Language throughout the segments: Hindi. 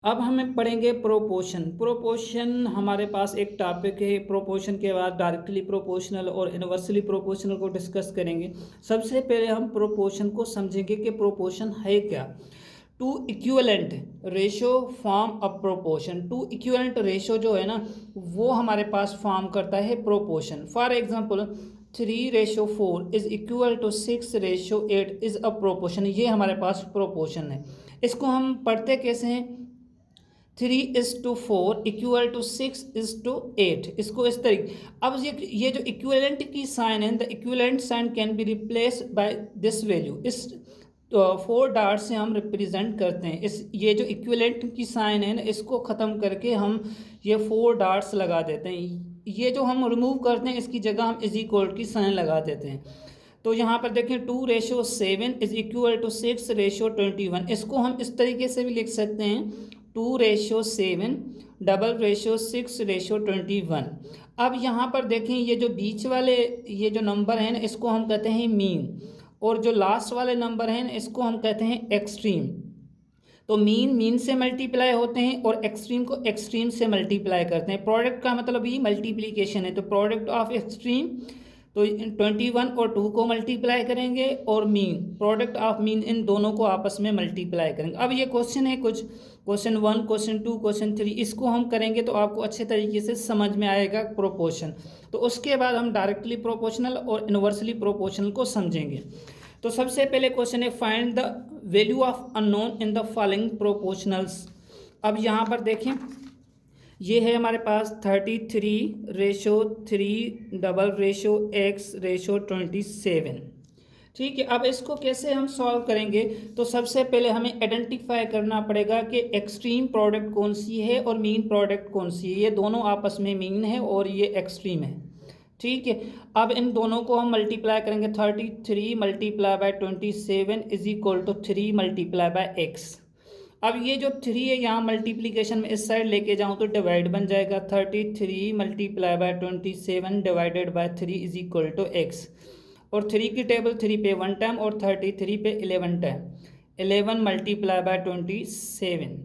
अब हमें पढ़ेंगे प्रोपोर्शन। प्रोपोर्शन हमारे पास एक टॉपिक है। प्रोपोर्शन के बाद डायरेक्टली प्रोपोर्शनल और इनवर्सली प्रोपोर्शनल को डिस्कस करेंगे। सबसे पहले हम प्रोपोर्शन को समझेंगे कि प्रोपोर्शन है क्या। Two equivalent ratio form a proportion. Two equivalent ratio जो है ना, वो हमारे पास फॉर्म करता है proportion. For example 3:4 is equal to 6:8 is a proportion. ये हमारे पास प्रोपोर्शन है। इसको हम पढ़ते कैसे हैं? 3:4 इक्वल टू 6:8। इसको इस तरीके, अब ये जो इक्विवेलेंट की साइन है, the equivalent sign can be replace by this value. इस 4 डॉट से हम रिप्रेजेंट करते हैं। इस ये जो इक्विवेलेंट की साइन है ना, इसको ख़त्म करके हम ये 4 डॉट्स लगा देते हैं। ये जो हम रिमूव करते हैं, इसकी जगह हम इज इक्वल की साइन लगा देते हैं। तो यहाँ पर देखें 2:7 इज इक्वल टू 6:21। इसको हम इस तरीके से भी लिख सकते हैं 2:7 6:21। अब यहाँ पर देखें, ये जो बीच वाले ये जो नंबर हैं ना, इसको हम कहते हैं मीन, और जो लास्ट वाले नंबर हैं ना, इसको हम कहते हैं एक्सट्रीम। तो मीन से मल्टीप्लाई होते हैं और एक्सट्रीम को एक्सट्रीम से मल्टीप्लाई करते हैं। प्रोडक्ट का मतलब ये मल्टीप्लीकेशन है। तो प्रोडक्ट ऑफ एक्सट्रीम, तो 21 और 2 को मल्टीप्लाई करेंगे, और मीन, प्रोडक्ट ऑफ मीन, इन दोनों को आपस में मल्टीप्लाई करेंगे। अब ये क्वेश्चन है कुछ, क्वेश्चन 1, क्वेश्चन 2, क्वेश्चन 3, इसको हम करेंगे तो आपको अच्छे तरीके से समझ में आएगा प्रोपोर्शन। तो उसके बाद हम डायरेक्टली प्रोपोर्शनल और इनवर्सली प्रोपोर्शनल को समझेंगे। तो सबसे पहले क्वेश्चन है, find the value of unknown in the following proportionals. अब यहाँ पर देखें, ये है हमारे पास 33:3:X:27। ठीक है। अब इसको कैसे हम सॉल्व करेंगे? तो सबसे पहले हमें आइडेंटिफाई करना पड़ेगा कि एक्सट्रीम प्रोडक्ट कौन सी है और मीन प्रोडक्ट कौन सी है। ये दोनों आपस में मीन है और ये एक्सट्रीम है। ठीक है। अब इन दोनों को हम मल्टीप्लाई करेंगे। 33 multiply by 27 is equal to 3 multiply by x. अब ये जो 3 है, यहाँ मल्टीप्लीकेशन में इस साइड लेके जाऊँ तो डिवाइड बन जाएगा। 33 multiply by 27 divided by 3 is equal to x. और 3 की टेबल 3 पे 1 टाइम और 33 पे 11 टाइम। 11 multiply by 27।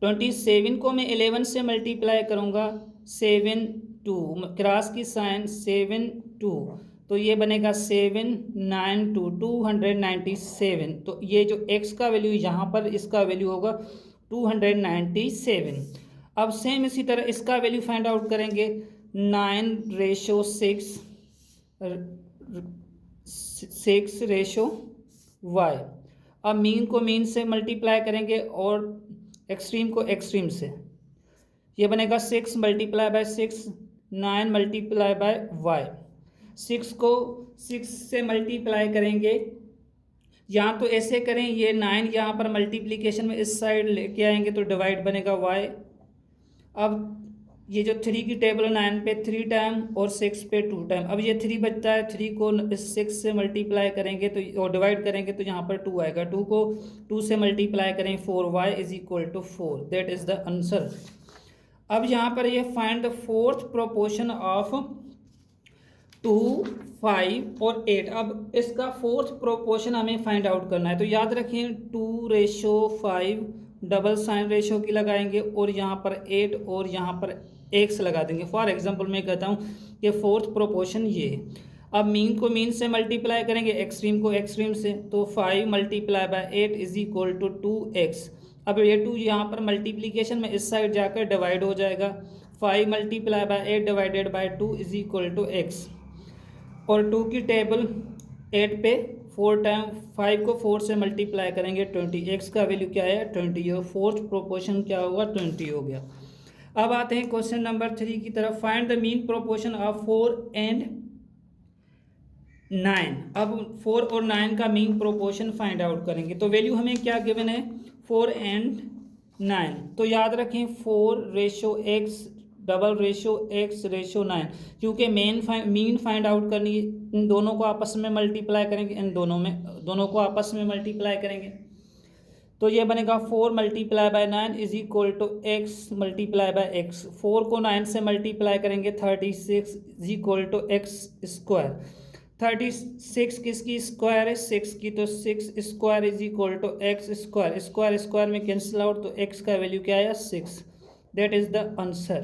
27 को मैं 11 से मल्टीप्लाई करूँगा, 7 2 क्रॉस की साइन 7 2, तो ये बनेगा 7 9 2 297। तो ये जो x का वैल्यू यहाँ पर, इसका वैल्यू होगा 297। अब सेम इसी तरह इसका वैल्यू फाइंड आउट करेंगे। 9:6 6:y। अब मीन को मीन से मल्टीप्लाई करेंगे और एक्सट्रीम को एक्सट्रीम से। ये बनेगा 6 multiply by 6, 9 multiply by y। 6 को 6 से मल्टीप्लाई करेंगे, यहाँ तो ऐसे करें, ये 9 यहाँ पर मल्टीप्लिकेशन में इस साइड लेके आएंगे तो डिवाइड बनेगा y। अब ये जो 3 की टेबल 9 पे 3 टाइम और 6 पे 2 टाइम। अब ये 3 बचता है, 3 को इस 6 से मल्टीप्लाई करेंगे तो, और डिवाइड करेंगे तो यहाँ पर 2 आएगा। 2 को 2 से मल्टीप्लाई करें 4y is equal to 4। That is the answer. अब यहाँ पर ये find the fourth proportion of 2, 5 और 8। अब इसका फोर्थ प्रोपोर्शन हमें फाइंड आउट करना है। तो याद रखिए 2:5 डबल साइन रेशो की लगाएंगे, और यहाँ पर 8 और यहाँ पर x लगा देंगे। फॉर एग्जांपल मैं कहता हूँ कि फोर्थ प्रोपोर्शन ये है। अब मीन को मीन से मल्टीप्लाई करेंगे, एक्सट्रीम को एक्सट्रीम से, तो 5 multiply by 8 is equal to 2x। अब ये 2 यहाँ पर मल्टीप्लीकेशन में इस साइड जाकर डिवाइड हो जाएगा। 5 multiply by 8 divided by 2 is equal to x। और 2 की टेबल 8 पे 4 टाइम, 5 को 4 से मल्टीप्लाई करेंगे 20। x का वैल्यू क्या है? 20। और फोर्थ प्रोपोर्शन क्या होगा? 20 हो गया। अब आते हैं क्वेश्चन नंबर 3 की तरफ। Find the mean proportion of 4 and 9। अब 4 और 9 का मीन प्रोपोर्शन फाइंड आउट करेंगे। तो वैल्यू हमें क्या गिवन है? 4 एंड 9। तो याद रखें 4:x डबल रेशो x:9, क्योंकि मीन फाइंड आउट करनी है। इन दोनों को आपस में मल्टीप्लाई करेंगे, इन दोनों को आपस में मल्टीप्लाई करेंगे, तो ये बनेगा 4 multiply by 9 is equal to x multiply by x। 4 को 9 से मल्टीप्लाई करेंगे 36 is equal to x square. 36 किसकी स्क्वायर है? 6 की, तो 6 square is equal to x square, square square में कैंसिल आउट, तो एक्स का वैल्यू क्या आया? 6। That is the answer.